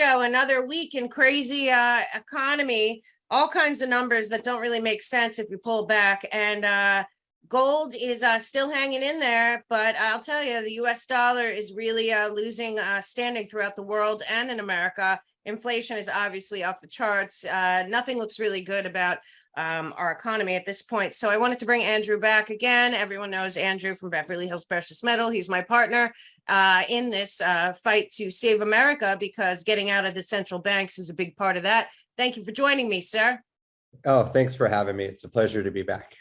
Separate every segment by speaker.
Speaker 1: show. Another week in crazy economy, all kinds of numbers that don't really make sense if you pull back. And gold is still hanging in there, but I'll tell you, the US dollar is really losing standing throughout the world and in America. Inflation is obviously off the charts. Nothing looks really good about our economy at this point. So I wanted to bring Andrew back again. Everyone knows Andrew from Beverly Hills Precious Metal. He's my partner in this fight to save America, because getting out of the central banks is a big part of that. Thank you for joining me, sir.
Speaker 2: Oh, thanks for having me. It's a pleasure to be back.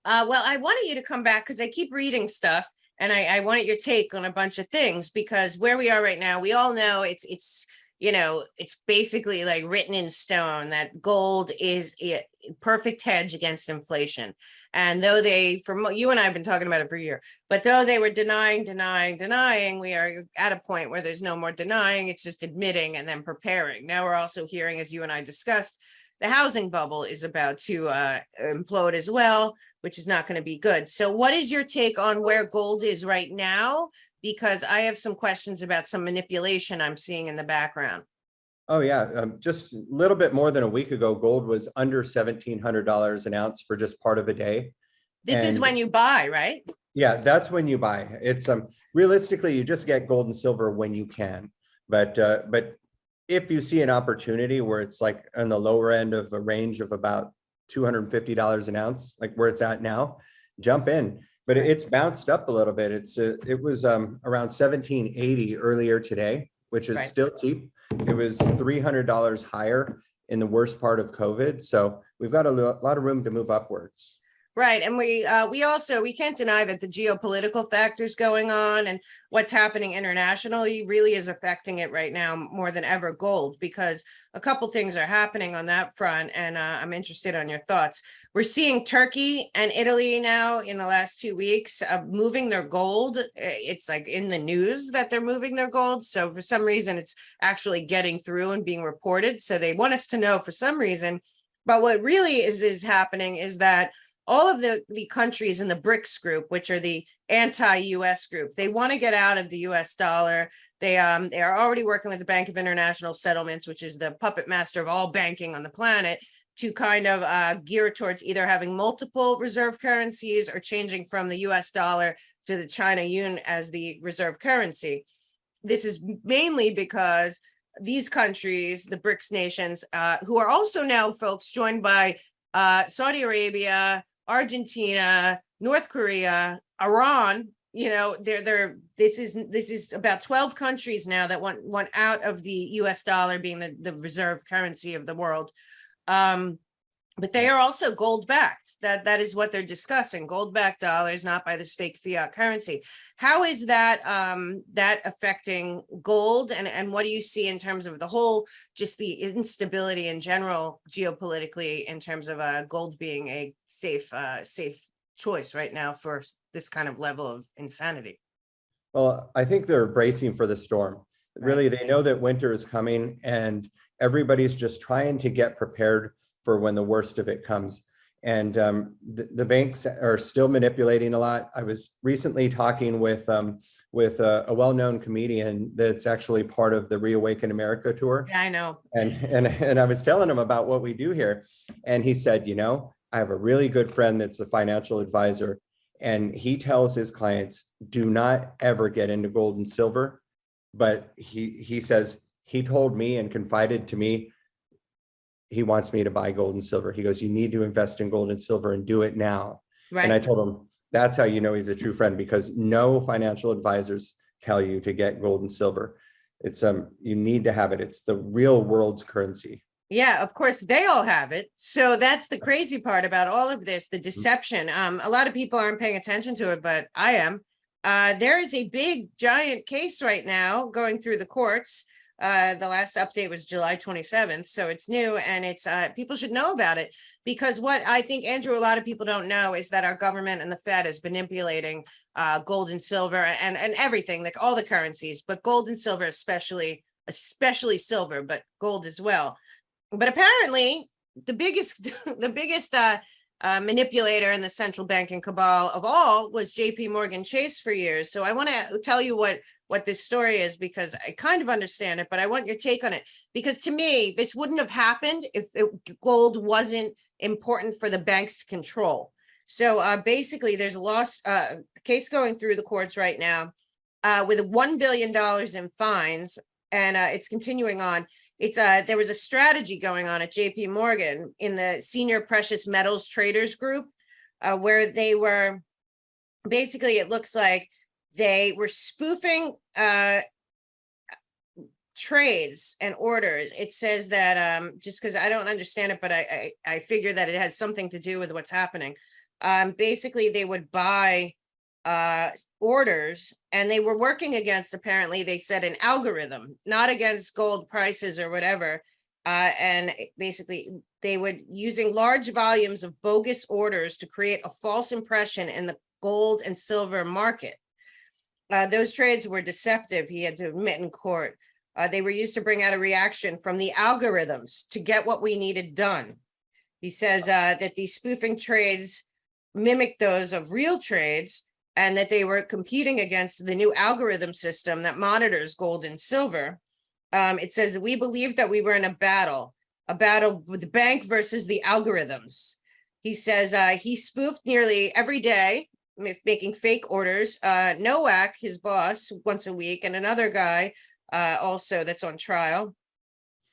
Speaker 1: Well, I wanted you to come back because I keep reading stuff, and I wanted your take on a bunch of things, because where we are right now, we all know it's basically like written in stone that gold is a perfect hedge against inflation. And though you and I have been talking about it for a year, but though they were denying, we are at a point where there's no more denying. It's just admitting and then preparing. Now we're also hearing, as you and I discussed, the housing bubble is about to implode as well, which is not going to be good. So what is your take on where gold is right now? Because I have some questions about some manipulation I'm seeing in the background.
Speaker 2: Oh, yeah. Just a little bit more than a week ago, gold was under $1,700 an ounce for just part of a day.
Speaker 1: This is when you buy, right?
Speaker 2: Yeah, that's when you buy. It's realistically, you just get gold and silver when you can. But if you see an opportunity where it's like on the lower end of a range of about $250 an ounce, like where it's at now, jump in. But it's bounced up a little bit. It was around 1780 earlier today, which is still cheap. It was $300 higher in the worst part of COVID. So we've got a lot of room to move upwards.
Speaker 1: Right. And we can't deny that the geopolitical factors going on and what's happening internationally really is affecting it right now more than ever gold, because a couple things are happening on that front. And I'm interested on your thoughts. We're seeing Turkey and Italy now in the last 2 weeks moving their gold. It's like in the news that they're moving their gold. So for some reason, it's actually getting through and being reported. So they want us to know for some reason. But what really is happening is that all of the countries in the BRICS group, which are the anti-US group, they want to get out of the US dollar. They are already working with the Bank of International Settlements, which is the puppet master of all banking on the planet, to kind of gear towards either having multiple reserve currencies or changing from the US dollar to the China yuan as the reserve currency. This is mainly because these countries, the BRICS nations, who are also now, folks, joined by Saudi Arabia, Argentina, North Korea, Iran, this is about 12 countries now that want out of the US dollar being the reserve currency of the world. But they are also gold backed. That is what they're discussing. Gold backed dollars, not by this fake fiat currency. How is that affecting gold? And what do you see in terms of the whole, just the instability in general geopolitically, in terms of gold being a safe choice right now for this kind of level of insanity?
Speaker 2: Well, I think they're bracing for the storm. Really, they know that winter is coming, and everybody's just trying to get prepared for when the worst of it comes. And the banks are still manipulating a lot. I was recently talking with a well-known comedian that's actually part of the Reawaken America tour.
Speaker 1: Yeah, I know.
Speaker 2: And I was telling him about what we do here. And he said, I have a really good friend that's a financial advisor, and he tells his clients, do not ever get into gold and silver. But he says, he told me and confided to me, he wants me to buy gold and silver. He goes, you need to invest in gold and silver and do it now. Right. And I told him, that's how you know he's a true friend, because no financial advisors tell you to get gold and silver. It's you need to have it. It's the real world's currency.
Speaker 1: Yeah, of course, they all have it. So that's the crazy part about all of this, the deception. A lot of people aren't paying attention to it, but I am. There is a big, giant case right now going through the courts. The last update was July 27th, so it's new, and it's people should know about it, because what I think, Andrew, a lot of people don't know is that our government and the Fed is manipulating gold and silver and everything, like all the currencies, but gold and silver especially silver, but gold as well. But apparently, the biggest manipulator in the central banking cabal of all was JP Morgan Chase for years. So I want to tell you what this story is, because I kind of understand it, but I want your take on it. Because to me, this wouldn't have happened if gold wasn't important for the banks to control. So basically, there's a case going through the courts right now with $1 billion in fines, and it's continuing on. There was a strategy going on at JP Morgan in the senior precious metals traders group, where they were basically, it looks like they were spoofing trades and orders. It says that just because I don't understand it, but I figure that it has something to do with what's happening. Basically, they would buy orders, and they were working against, apparently they said, an algorithm, not against gold prices or whatever. And basically they would using large volumes of bogus orders to create a false impression in the gold and silver market. Those trades were deceptive, he had to admit in court. They were used to bring out a reaction from the algorithms to get what we needed done. He says that these spoofing trades mimic those of real trades, and that they were competing against the new algorithm system that monitors gold and silver. It says that we believed that we were in a battle with the bank versus the algorithms. He says he spoofed nearly every day, making fake orders. Nowak, his boss, once a week, and another guy also that's on trial.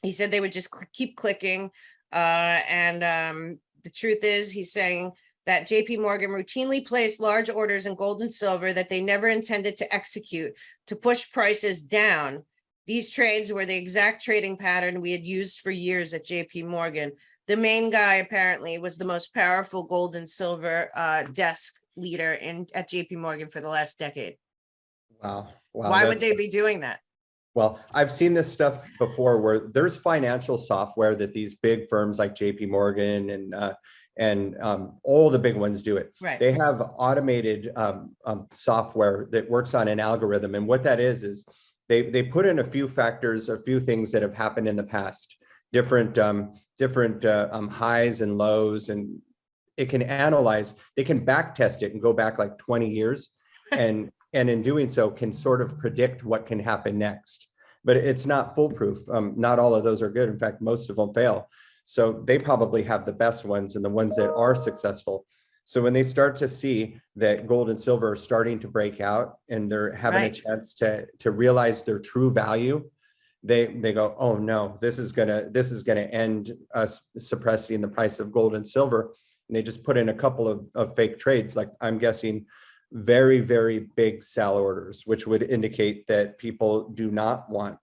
Speaker 1: He said they would just keep clicking. The truth is, he's saying that JP Morgan routinely placed large orders in gold and silver that they never intended to execute to push prices down. These trades were the exact trading pattern we had used for years at JP Morgan. The main guy apparently was the most powerful gold and silver desk leader at JP Morgan for the last decade.
Speaker 2: Wow.
Speaker 1: Why would they be doing that?
Speaker 2: Well, I've seen this stuff before where there's financial software that these big firms like JP Morgan and all the big ones do it.
Speaker 1: Right.
Speaker 2: They have automated software that works on an algorithm. And what that is they put in a few factors, a few things that have happened in the past, different highs and lows, and it can analyze, they can back test it and go back like 20 years. And in doing so can sort of predict what can happen next. But it's not foolproof. Not all of those are good. In fact, most of them fail. So they probably have the best ones and the ones that are successful. So when they start to see that gold and silver are starting to break out and they're having a chance to realize their true value, they go, oh no, this is gonna end us suppressing the price of gold and silver. And they just put in a couple of fake trades, like I'm guessing very, very big sell orders, which would indicate that people do not want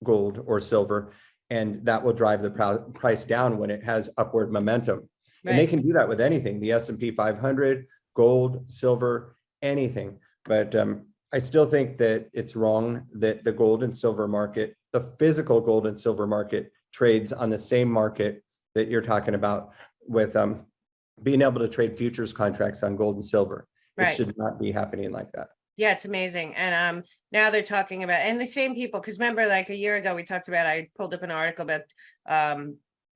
Speaker 2: gold or silver. And that will drive the price down when it has upward momentum. Right. And they can do that with anything, the S&P 500, gold, silver, anything. But I still think that it's wrong that the gold and silver market, the physical gold and silver market, trades on the same market that you're talking about with being able to trade futures contracts on gold and silver. Right. It should not be happening like that.
Speaker 1: Yeah, it's amazing. And now they're talking about, and the same people, because remember, like a year ago, we talked about, I pulled up an article about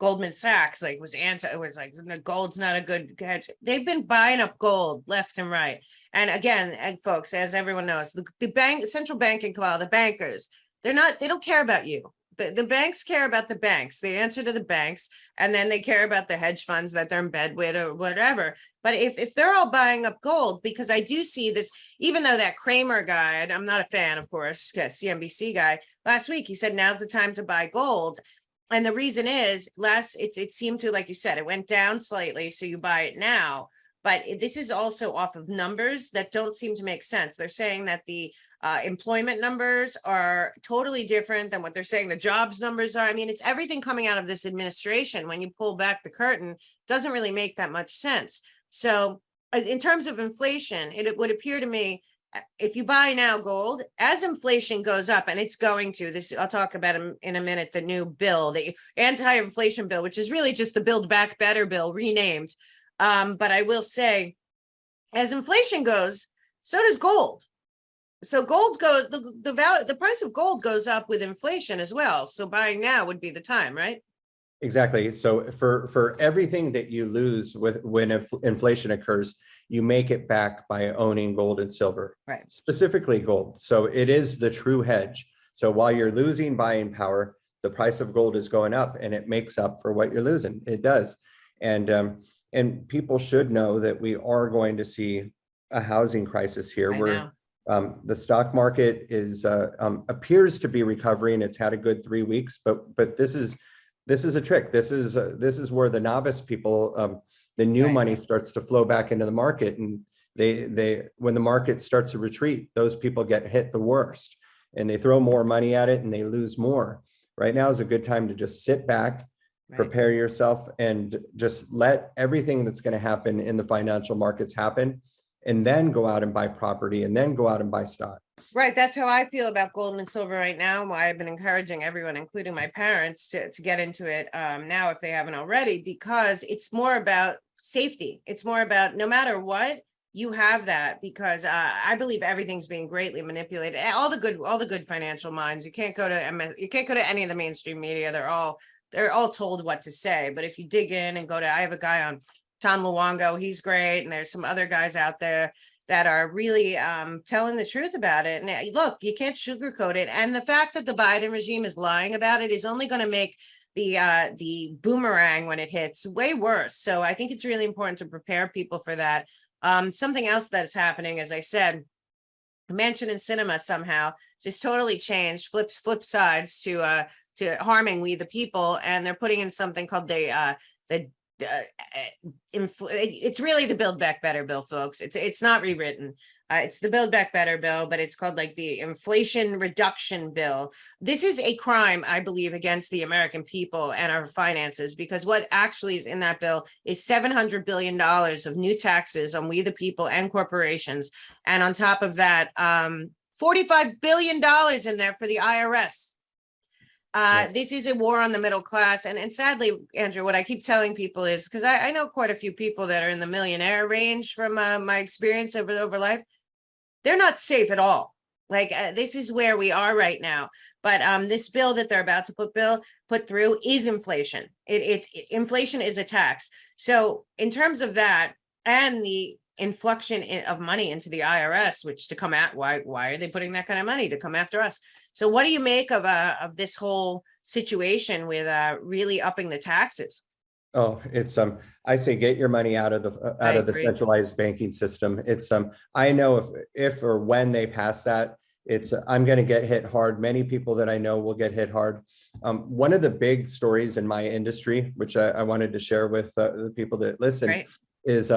Speaker 1: Goldman Sachs, like it was like, gold's not a good hedge. They've been buying up gold left and right. And again, folks, as everyone knows, the central banking cabal, the bankers, they don't care about you. The banks care about the banks. They answer to the banks, and then they care about the hedge funds that they're in bed with or whatever. But if they're all buying up gold, because I do see this, even though that Kramer guy, and I'm not a fan, of course, CNBC guy, last week, he said, now's the time to buy gold. And the reason is it seemed to, like you said, it went down slightly. So you buy it now. But this is also off of numbers that don't seem to make sense. They're saying that the employment numbers are totally different than what they're saying the jobs numbers are. I mean, it's everything coming out of this administration. When you pull back the curtain, doesn't really make that much sense. So in terms of inflation, it would appear to me, if you buy now gold, as inflation goes up, and it's going to, this, I'll talk about in a minute, the new bill, the anti-inflation bill, which is really just the Build Back Better bill renamed. But I will say, as inflation goes, so does gold. So gold goes, the price of gold goes up with inflation as well. So buying now would be the time, right?
Speaker 2: Exactly. So for everything that you lose when inflation occurs, you make it back by owning gold and silver,
Speaker 1: Right.
Speaker 2: specifically gold. So it is the true hedge. So while you're losing buying power, the price of gold is going up, and it makes up for what you're losing. It does. And people should know that we are going to see a housing crisis here,
Speaker 1: I
Speaker 2: where
Speaker 1: know.
Speaker 2: the stock market is appears to be recovering. It's had a good 3 weeks, but this is a trick. This is where the novice people, the new
Speaker 1: Right.
Speaker 2: money starts to flow back into the market, and they when the market starts to retreat, those people get hit the worst, and they throw more money at it and they lose more. Right now is a good time to just sit back,
Speaker 1: Right.
Speaker 2: prepare yourself, and just let everything that's going to happen in the financial markets happen, and then go out and buy property, and then go out and buy stocks.
Speaker 1: Right. That's how I feel about gold and silver right now. Why I've been encouraging everyone, including my parents, to get into it now if they haven't already, because it's more about safety. It's more about no matter what, you have that, because I believe everything's being greatly manipulated. All the good financial minds. You can't go to any of the mainstream media. They're all told what to say. But if you dig in and I have a guy on, Tom Luongo, he's great, and there's some other guys out there that are really telling the truth about it. And look, you can't sugarcoat it. And the fact that the Biden regime is lying about it is only going to make the boomerang when it hits way worse. So I think it's really important to prepare people for that. Something else that's happening, as I said, Mansion and Cinema somehow just totally changed, flip sides to harming we the people, and they're putting in something called it's really the Build Back Better bill, folks. It's not rewritten. It's the Build Back Better bill, but it's called like the Inflation Reduction Bill. This is a crime, I believe, against the American people and our finances, because what actually is in that bill is $700 billion of new taxes on we the people and corporations. And on top of that, $45 billion in there for the IRS. This is a war on the middle class. And sadly, Andrew, what I keep telling people is, because I know quite a few people that are in the millionaire range from my experience over life, they're not safe at all. Like this is where we are right now. But this bill that they're about to put through is inflation. Inflation is a tax. So in terms of that, and the inflection of money into the IRS, which to come at, why are they putting that kind of money to come after us? So what do you make of this whole situation with really upping the taxes?
Speaker 2: Oh, it's I say get your money out of the centralized banking system. It's I know if or when they pass that, I'm going to get hit hard. Many people that I know will get hit hard. One of the big stories in my industry, which I wanted to share with the people that listen, is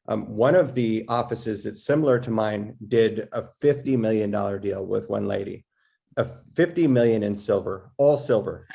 Speaker 2: one of the offices that's similar to mine did a $50 million deal with one lady. A 50 million in silver, all silver,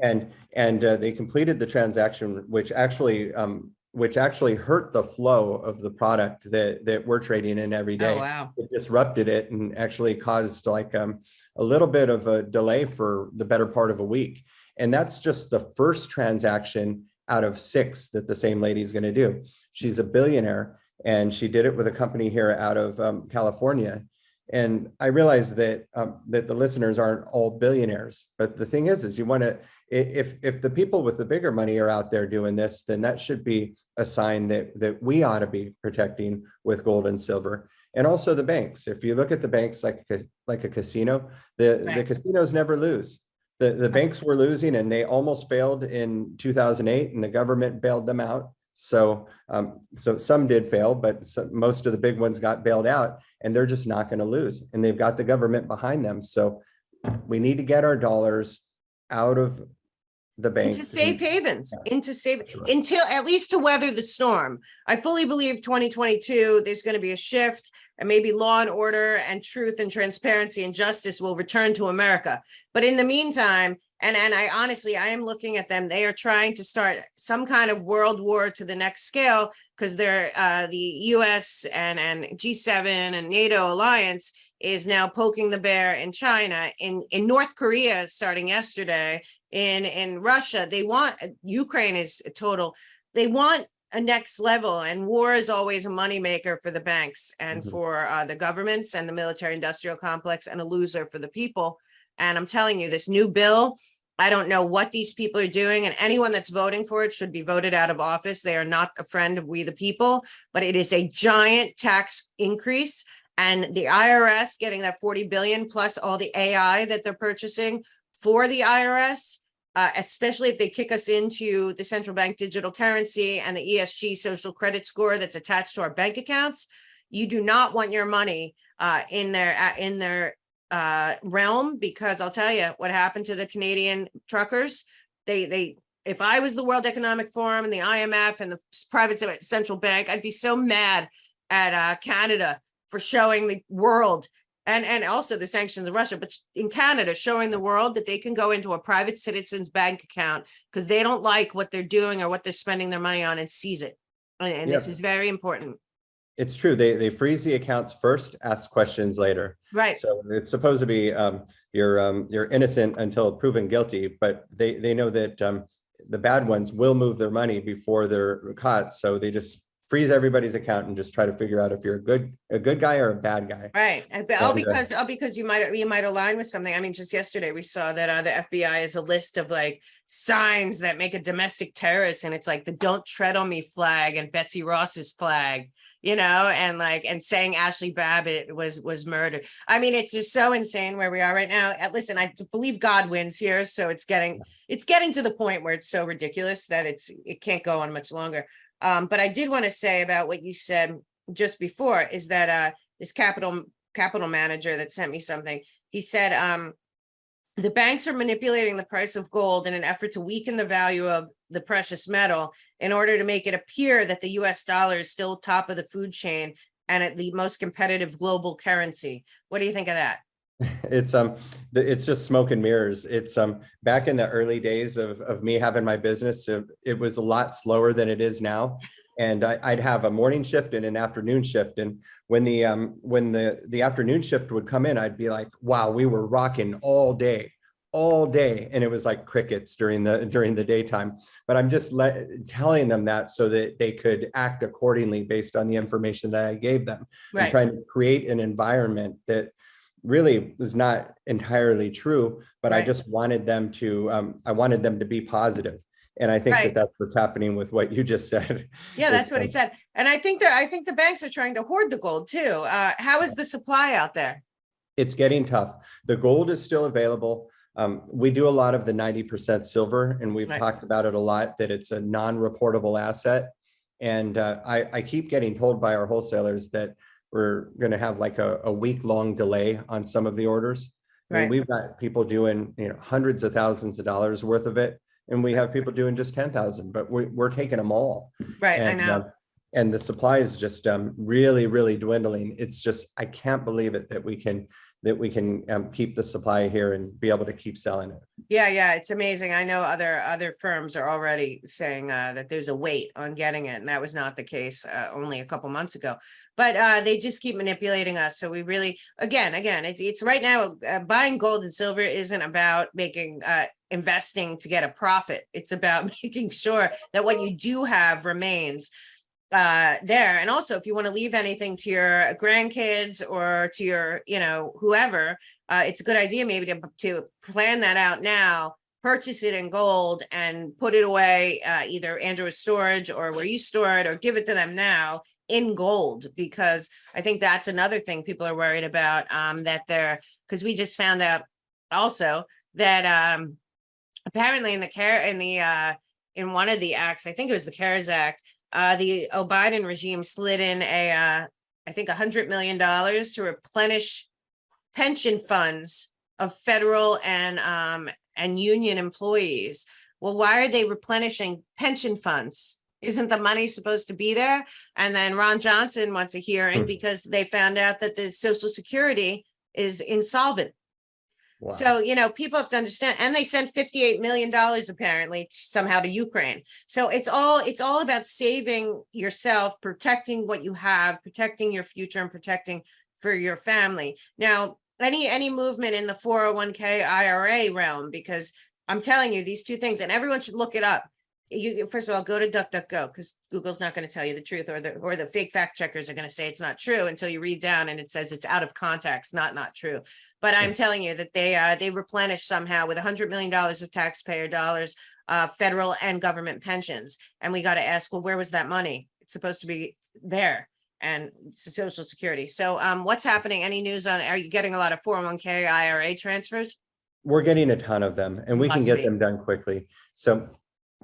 Speaker 2: and they completed the transaction, which actually hurt the flow of the product that we're trading in every day.
Speaker 1: Oh, wow.
Speaker 2: It disrupted it and actually caused like a little bit of a delay for the better part of a week. And that's just the first transaction out of 6 that the same lady is going to do. She's a billionaire, and she did it with a company here out of California. And I realize that that the listeners aren't all billionaires, but the thing is you want to, if the people with the bigger money are out there doing this, then that should be a sign that we ought to be protecting with gold and silver. And also the banks. If you look at the banks like a casino, the casinos never lose. The banks were losing, and they almost failed in 2008, and the government bailed them out. So some did fail, but most of the big ones got bailed out, and they're just not going to lose. And they've got the government behind them. So we need to get our dollars out of the banks
Speaker 1: into safe havens, until at least to weather the storm. I fully believe 2022, there's going to be a shift, and maybe law and order and truth and transparency and justice will return to America. But in the meantime, and I honestly, I am looking at them. They are trying to start some kind of world war to the next scale, because they're the US and G7 and NATO alliance is now poking the bear in China, in North Korea starting yesterday, in Russia. They want, Ukraine is total, they want a next level, and war is always a moneymaker for the banks and for the governments and the military industrial complex, and a loser for the people. And I'm telling you, this new bill, I don't know what these people are doing, and anyone that's voting for it should be voted out of office. They are not a friend of we the people, but it is a giant tax increase. And the IRS getting that 40 billion plus all the AI that they're purchasing for the IRS, especially if they kick us into the central bank digital currency and the ESG social credit score that's attached to our bank accounts. You do not want your money in their realm, because I'll tell you what happened to the Canadian truckers. They if I was the World Economic Forum and the IMF and the private central bank, I'd be so mad at Canada for showing the world, and also the sanctions of Russia, but in Canada, showing the world that they can go into a private citizen's bank account because they don't like what they're doing or what they're spending their money on, and seize it. And this is very important.
Speaker 2: It's true. They freeze the accounts first, ask questions later.
Speaker 1: Right.
Speaker 2: So it's supposed to be you're innocent until proven guilty, but they know that the bad ones will move their money before they're caught. So they just freeze everybody's account and just try to figure out if you're a good guy or a bad guy.
Speaker 1: Right. All because you might align with something. I mean, just yesterday we saw that the FBI is a list of like signs that make a domestic terrorist, and it's like the "Don't Tread on Me" flag and Betsy Ross's flag, and saying Ashley Babbitt was murdered. I mean, it's just so insane where we are right now. Listen, I believe God wins here, so it's getting to the point where it's so ridiculous that it can't go on much longer. But I did want to say about what you said just before is that this capital manager that sent me something, he said the banks are manipulating the price of gold in an effort to weaken the value of the precious metal in order to make it appear that the US dollar is still top of the food chain and at the most competitive global currency. What do you think of that?
Speaker 2: It's just smoke and mirrors. It's back in the early days of me having my business, it was a lot slower than it is now. And I'd have a morning shift and an afternoon shift. And when the afternoon shift would come in, I'd be like, wow, we were rocking all day. And it was like crickets during the daytime. But I'm just telling them that so that they could act accordingly based on the information that I gave them.
Speaker 1: Right.
Speaker 2: And trying to create an environment that really was not entirely true, but
Speaker 1: right.
Speaker 2: I just wanted them to be positive. And I think
Speaker 1: right.
Speaker 2: that's what's happening with what you just said.
Speaker 1: Yeah, that's what he said. And I think the banks are trying to hoard the gold too. How is the supply out there?
Speaker 2: It's getting tough. The gold is still available. We do a lot of the 90% silver, and we've talked about it a lot, that it's a non-reportable asset. And I keep getting told by our wholesalers that we're going to have like a week-long delay on some of the orders. I mean, we've got people doing hundreds of thousands of dollars worth of it, and we have people doing just 10,000, but we're taking them all.
Speaker 1: Right,
Speaker 2: and,
Speaker 1: I know.
Speaker 2: And the supply is just really, really dwindling. It's just, I can't believe it that we can keep the supply here and be able to keep selling it. Yeah,
Speaker 1: it's amazing. I know other firms are already saying that there's a wait on getting it, and that was not the case only a couple months ago. But they just keep manipulating us. So we really, again, it's right now, buying gold and silver isn't about making investing to get a profit. It's about making sure that what you do have remains there. And also, if you want to leave anything to your grandkids or to your, whoever, it's a good idea maybe to plan that out now, purchase it in gold and put it away, either Andrew's storage or where you store it, or give it to them now in gold, because I think that's another thing people are worried about, because we just found out also that apparently in one of the acts, I think it was the CARES Act, the Biden regime slid in I think $100 million to replenish pension funds of federal and union employees. Well, why are they replenishing pension funds? Isn't the money supposed to be there? And then Ron Johnson wants a hearing because they found out that the Social Security is insolvent. Wow. So, people have to understand, and they sent $58 million apparently somehow to Ukraine. So it's all about saving yourself, protecting what you have, protecting your future, and protecting for your family. Now, any movement in the 401k IRA realm, because I'm telling you these two things, and everyone should look it up. you first of all go to DuckDuckGo, because Google's not going to tell you the truth, or the fake fact checkers are going to say it's not true until you read down and it says it's out of context, not true. But I'm telling you that they replenished somehow with $100 million of taxpayer dollars, federal and government pensions. And we got to ask, well, where was that money? It's supposed to be there, and it's Social Security. So what's happening? Any news on, are you getting a lot of 401k IRA transfers?
Speaker 2: We're getting a ton of them, and we can
Speaker 1: Must
Speaker 2: get
Speaker 1: be.
Speaker 2: them done quickly. So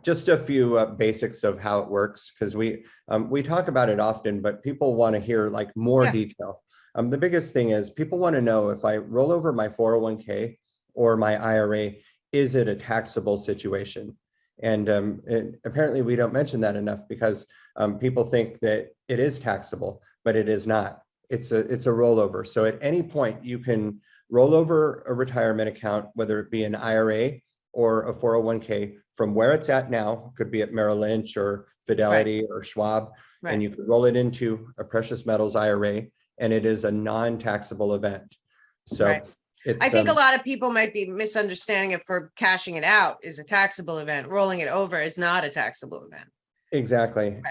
Speaker 2: just a few basics of how it works, because we talk about it often, but people want to hear like more
Speaker 1: Yeah.
Speaker 2: detail. The biggest thing is people want to know, if I roll over my 401k or my IRA, is it a taxable situation? And apparently we don't mention that enough, because people think that it is taxable, but it is not. It's a rollover. So at any point you can roll over a retirement account, whether it be an IRA or a 401k, from where it's at now, could be at Merrill Lynch or Fidelity or Schwab, and you could roll it into a precious metals IRA, and it is a non-taxable event. So it's,
Speaker 1: I think a lot of people might be misunderstanding it for cashing it out is a taxable event. Rolling it over is not a taxable event.
Speaker 2: Exactly.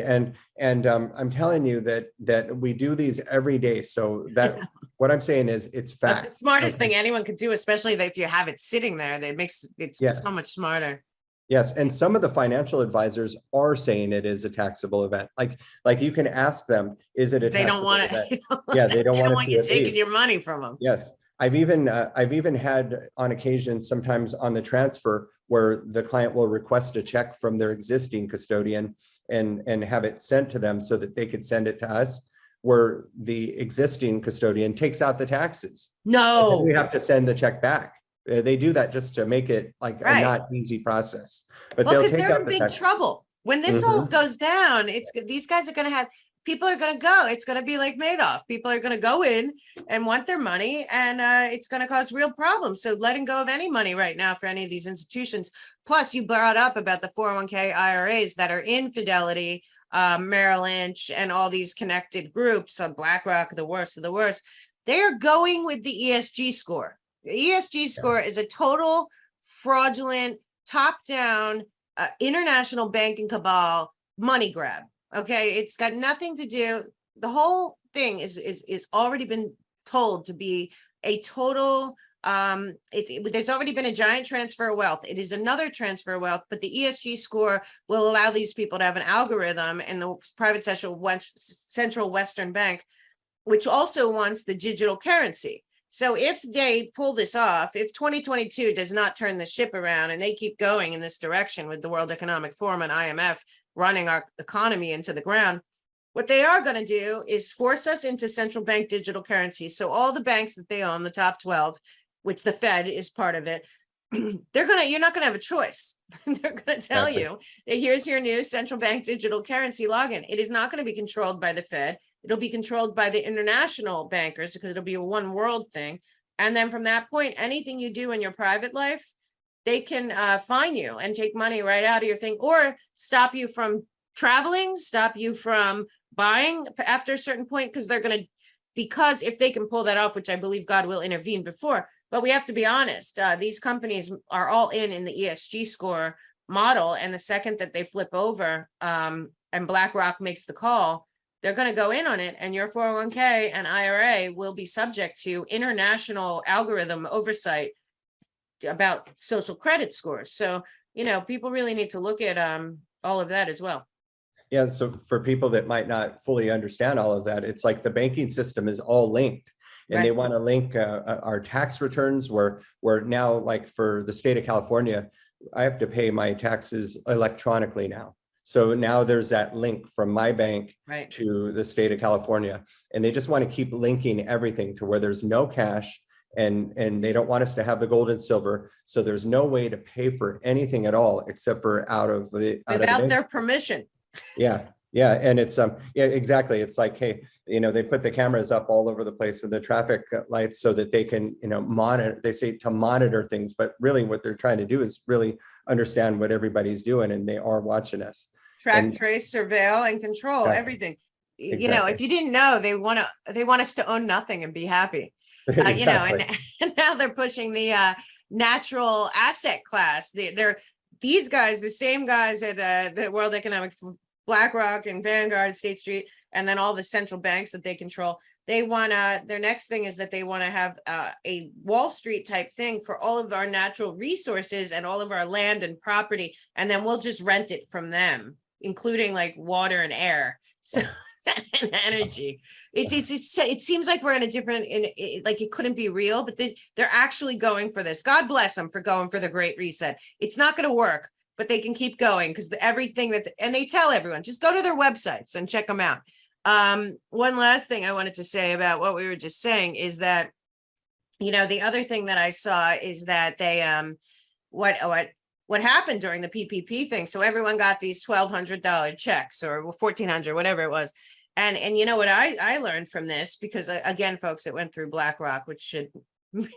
Speaker 2: And I'm telling you that we do these every day. So that what I'm saying is it's fact.
Speaker 1: That's the smartest thing anyone could do, especially if you have it sitting there. That makes it so much smarter.
Speaker 2: Yes, and some of the financial advisors are saying it is a taxable event. Like you can ask them, is it a
Speaker 1: They don't
Speaker 2: taxable
Speaker 1: want
Speaker 2: event?
Speaker 1: to.
Speaker 2: Yeah, they don't want to see
Speaker 1: you
Speaker 2: it
Speaker 1: taking
Speaker 2: leave.
Speaker 1: your money from them.
Speaker 2: Yes, I've even had on occasion, sometimes on the transfer, where the client will request a check from their existing custodian and have it sent to them so that they could send it to us, where the existing custodian takes out the taxes.
Speaker 1: No,
Speaker 2: we have to send the check back. They do that just to make it like a not easy process. But
Speaker 1: well,
Speaker 2: they'll
Speaker 1: because
Speaker 2: take
Speaker 1: they're
Speaker 2: out
Speaker 1: in
Speaker 2: the
Speaker 1: big
Speaker 2: tax.
Speaker 1: trouble when this all goes down. These guys are going to have, people are going to go. It's going to be like Madoff. People are going to go in and want their money, and it's going to cause real problems. So letting go of any money right now for any of these institutions. Plus, you brought up about the 401k IRAs that are in Fidelity, Merrill Lynch, and all these connected groups, BlackRock, the worst of the worst. They are going with the ESG score. The ESG score is a total fraudulent, top-down, international banking cabal money grab. Okay, it's got nothing to do. The whole thing is already been told to be a total. There's already been a giant transfer of wealth. It is another transfer of wealth, but the ESG score will allow these people to have an algorithm in the private central Western Bank, which also wants the digital currency. So if they pull this off, if 2022 does not turn the ship around and they keep going in this direction with the World Economic Forum and IMF running our economy into the ground, what they are going to do is force us into central bank digital currency. So all the banks that they own, the top 12, which the Fed is part of it, you're not going to have a choice. They're going to tell you that here's your new central bank digital currency login. It is not going to be controlled by the Fed. It'll be controlled by the international bankers, because it'll be a one world thing. And then from that point, anything you do in your private life, they can fine you and take money right out of your thing, or stop you from traveling, stop you from buying after a certain point, because if they can pull that off, which I believe God will intervene before. But we have to be honest, these companies are all in the ESG score model. And the second that they flip over and BlackRock makes the call, they're going to go in on it, and your 401k and IRA will be subject to international algorithm oversight about social credit scores. So, people really need to look at all of that as well.
Speaker 2: Yeah, so for people that might not fully understand all of that, it's like the banking system is all linked, and they want to link our tax returns, where now, like for the state of California, I have to pay my taxes electronically now. So now there's that link from my bank to the state of California, and they just want to keep linking everything to where there's no cash, and they don't want us to have the gold and silver. So there's no way to pay for anything at all except for without
Speaker 1: their permission.
Speaker 2: Yeah. And it's exactly. It's like, hey, they put the cameras up all over the place and the traffic lights so that they can, monitor. They say to monitor things, but really what they're trying to do is really understand what everybody's doing, and they are watching us.
Speaker 1: Track, trace, surveil, and control everything. If you didn't know, they want us to own nothing and be happy. And now they're pushing the natural asset class. They're these guys, the same guys at the World Economic, BlackRock and Vanguard, State Street, and then all the central banks that they control, they want to, their next thing is that they want to have a Wall Street type thing for all of our natural resources and all of our land and property, and then we'll just rent it from them, including like water and air. So and energy. It seems like we're in a different, like it couldn't be real, but they're actually going for this. God bless them for going for the Great Reset. It's not going to work, but they can keep going because everything that, and they tell everyone, just go to their websites and check them out. One last thing I wanted to say about what we were just saying is that, the other thing that I saw is that they, what happened during the PPP thing. So everyone got these $1,200 checks or $1,400, whatever it was. And you know what I learned from this, because again, folks, it went through BlackRock, which should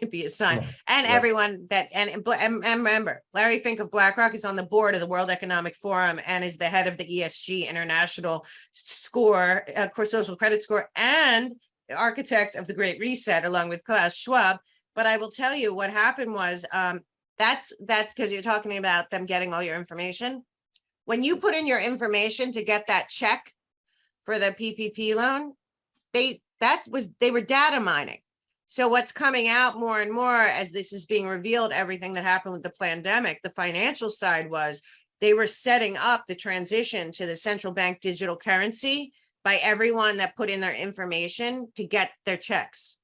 Speaker 1: be a sign.
Speaker 2: Yeah.
Speaker 1: And
Speaker 2: Yeah.
Speaker 1: everyone that, and remember, Larry Fink of BlackRock is on the board of the World Economic Forum and is the head of the ESG International Score, Social Credit Score, and the architect of the Great Reset, along with Klaus Schwab. But I will tell you what happened was, that's because you're talking about them getting all your information. When you put in your information to get that check for the PPP loan, they were data mining. So what's coming out more and more as this is being revealed, everything that happened with the pandemic, the financial side was they were setting up the transition to the central bank digital currency by everyone that put in their information to get their checks.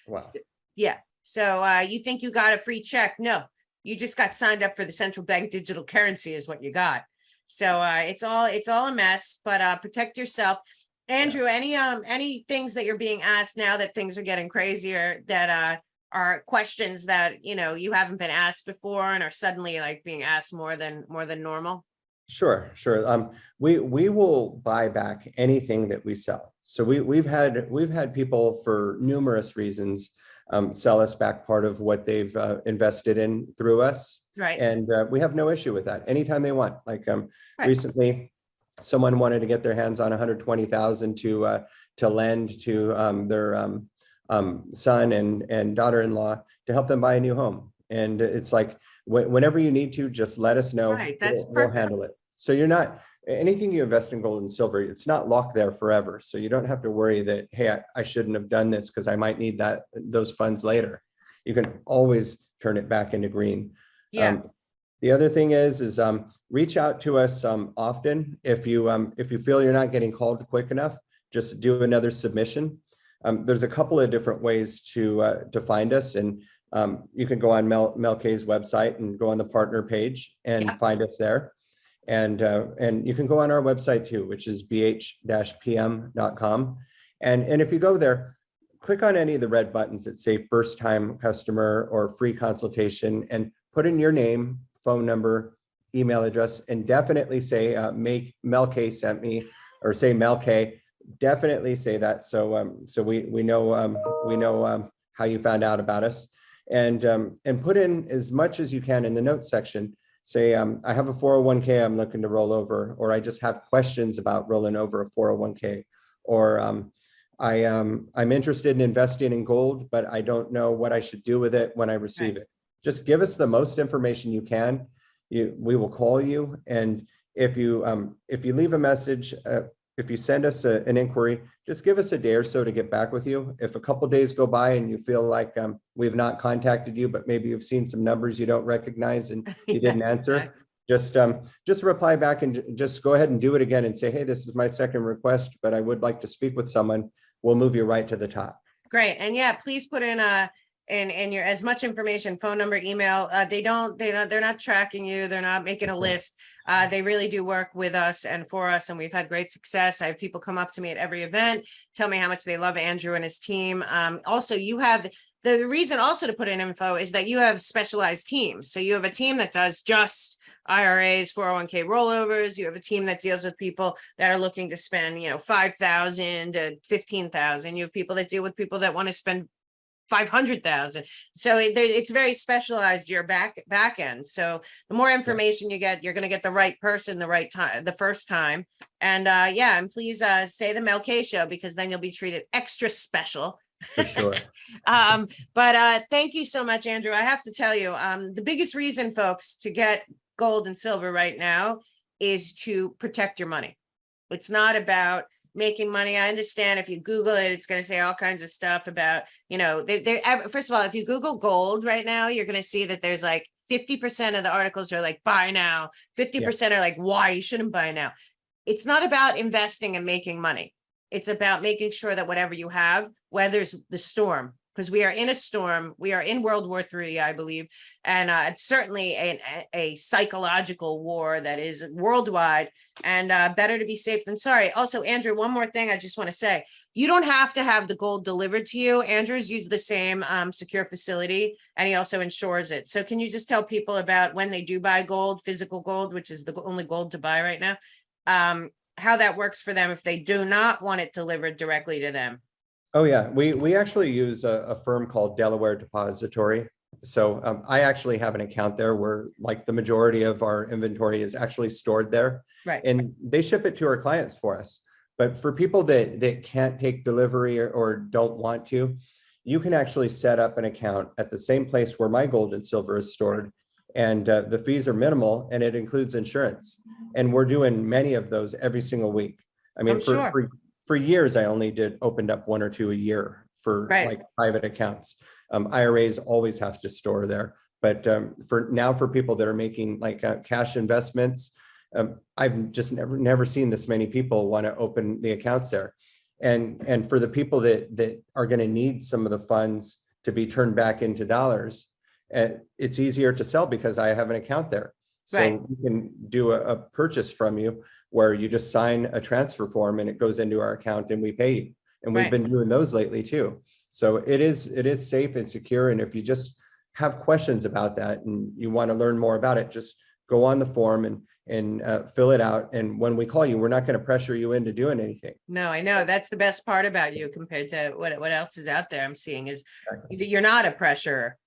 Speaker 2: Wow.
Speaker 1: Yeah. So you think you got a free check? No, you just got signed up for the central bank digital currency is what you got. So it's all a mess, but protect yourself. Andrew, any things that you're being asked now that things are getting crazier that are questions that, you haven't been asked before and are suddenly like being asked more than normal?
Speaker 2: Sure. We will buy back anything that we sell. So we've had people for numerous reasons sell us back part of what they've invested in through us.
Speaker 1: Right.
Speaker 2: And we have no issue with that anytime they want. Like
Speaker 1: Right.
Speaker 2: recently, someone wanted to get their hands on 120,000 to lend to their son and daughter-in-law to help them buy a new home. And it's like, whenever you need to, just let us know.
Speaker 1: Right, that's
Speaker 2: we'll
Speaker 1: perfect.
Speaker 2: handle it. So you're not, anything you invest in gold and silver, it's not locked there forever. So you don't have to worry that, hey, I shouldn't have done this because I might need those funds later. You can always turn it back into green.
Speaker 1: Yeah.
Speaker 2: The other thing is reach out to us often. If you feel you're not getting called quick enough, just do another submission. There's a couple of different ways to find us, and you can go on Mel K's website and go on the partner page and find us there. And you can go on our website too, which is bh-pm.com. And if you go there, click on any of the red buttons that say first time customer or free consultation and put in your name, phone number, email address, and definitely say Mel K sent me, or say Mel K. Definitely say that, so we know how you found out about us, and put in as much as you can in the notes section. Say I have a 401k I'm looking to roll over, or I just have questions about rolling over a 401k, or I'm interested in investing in gold, but I don't know what I should do with it when I receive it. Just give us the most information you can. We will call you, and if you leave a message, if you send us an inquiry, just give us a day or so to get back with you. If a couple days go by and you feel like we've not contacted you, but maybe you've seen some numbers you don't recognize and you didn't answer, just reply back and just go ahead and do it again and say, hey, this is my second request, but I would like to speak with someone. We'll move you right to the top.
Speaker 1: Great. And yeah, please put in your as much information, phone number, email. They're not tracking you. They're not making a list. They really do work with us and for us, and we've had great success. I have people come up to me at every event, tell me how much they love Andrew and his team. Also, you have the reason also to put in info is that you have specialized teams. So you have a team that does just IRAs, 401k rollovers. You have a team that deals with people that are looking to spend, $5,000 to $15,000. You have people that deal with people that want to spend 500,000. So it's very specialized, your back end. So the more information you get, you're going to get the right person, the right time, the first time. And and please say the Mel K Show, because then you'll be treated extra special.
Speaker 2: For sure.
Speaker 1: But thank you so much, Andrew. I have to tell you, the biggest reason, folks, to get gold and silver right now is to protect your money. It's not about making money. I understand if you Google it, it's going to say all kinds of stuff about, you know, first of all, if you Google gold right now, you're going to see that there's like 50% of the articles are like buy now, 50% are like why you shouldn't buy now. It's not about investing and making money. It's about making sure that whatever you have weathers the storm, because we are in a storm. We are in World War III, I believe, and it's certainly a psychological war that is worldwide, and better to be safe than sorry. Also, Andrew, one more thing I just want to say. You don't have to have the gold delivered to you. Andrew's used the same secure facility, and he also insures it. So can you just tell people about when they do buy gold, physical gold, which is the only gold to buy right now, how that works for them if they do not want it delivered directly to them?
Speaker 2: Oh yeah, we actually use a firm called Delaware Depository. So I actually have an account there where like the majority of our inventory is actually stored there.
Speaker 1: Right.
Speaker 2: And they ship it to our clients for us. But for people that can't take delivery or don't want to, you can actually set up an account at the same place where my gold and silver is stored. And the fees are minimal, and it includes insurance. And we're doing many of those every single week. I mean, for years, I only opened up 1 or 2 a year for like private accounts. IRAs always have to store there. But for people that are making like cash investments, I've just never seen this many people want to open the accounts there. And for the people that are going to need some of the funds to be turned back into dollars, it's easier to sell because I have an account there. So we can do a purchase from you where you just sign a transfer form and it goes into our account and we pay you. And we've been doing those lately too. So it is safe and secure. And if you just have questions about that and you want to learn more about it, just go on the form and fill it out. And when we call you, we're not going to pressure you into doing anything.
Speaker 1: No, I know that's the best part about you compared to what else is out there. I'm seeing is you're not a pressure.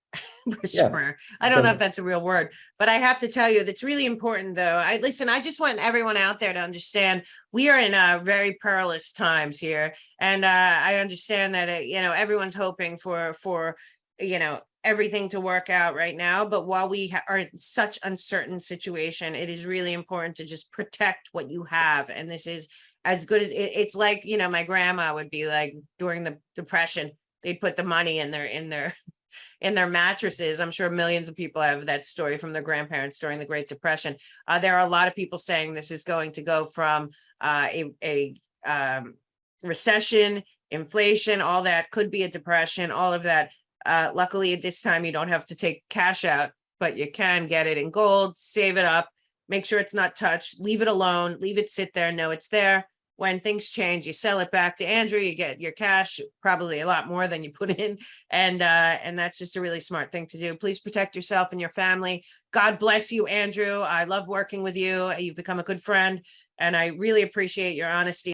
Speaker 1: I don't know if that's a real word, but I have to tell you that's really important though. I just want everyone out there to understand we are in very perilous times here. And I understand that, you know, everyone's hoping for, you know, everything to work out right now. But while we are in such uncertain situation, it is really important to just protect what you have. And this is as good as it's like, you know, my grandma would be like during the Depression, they'd put the money in their mattresses. I'm sure millions of people have that story from their grandparents during the Great Depression. There are a lot of people saying this is going to go from a recession, inflation, all that could be a depression, all of that. Luckily, at this time, you don't have to take cash out, but you can get it in gold, save it up, make sure it's not touched, leave it alone, leave it sit there, know it's there. When things change, you sell it back to Andrew, you get your cash, probably a lot more than you put in. And that's just a really smart thing to do. Please protect yourself and your family. God bless you, Andrew. I love working with you. You've become a good friend, and I really appreciate your honesty.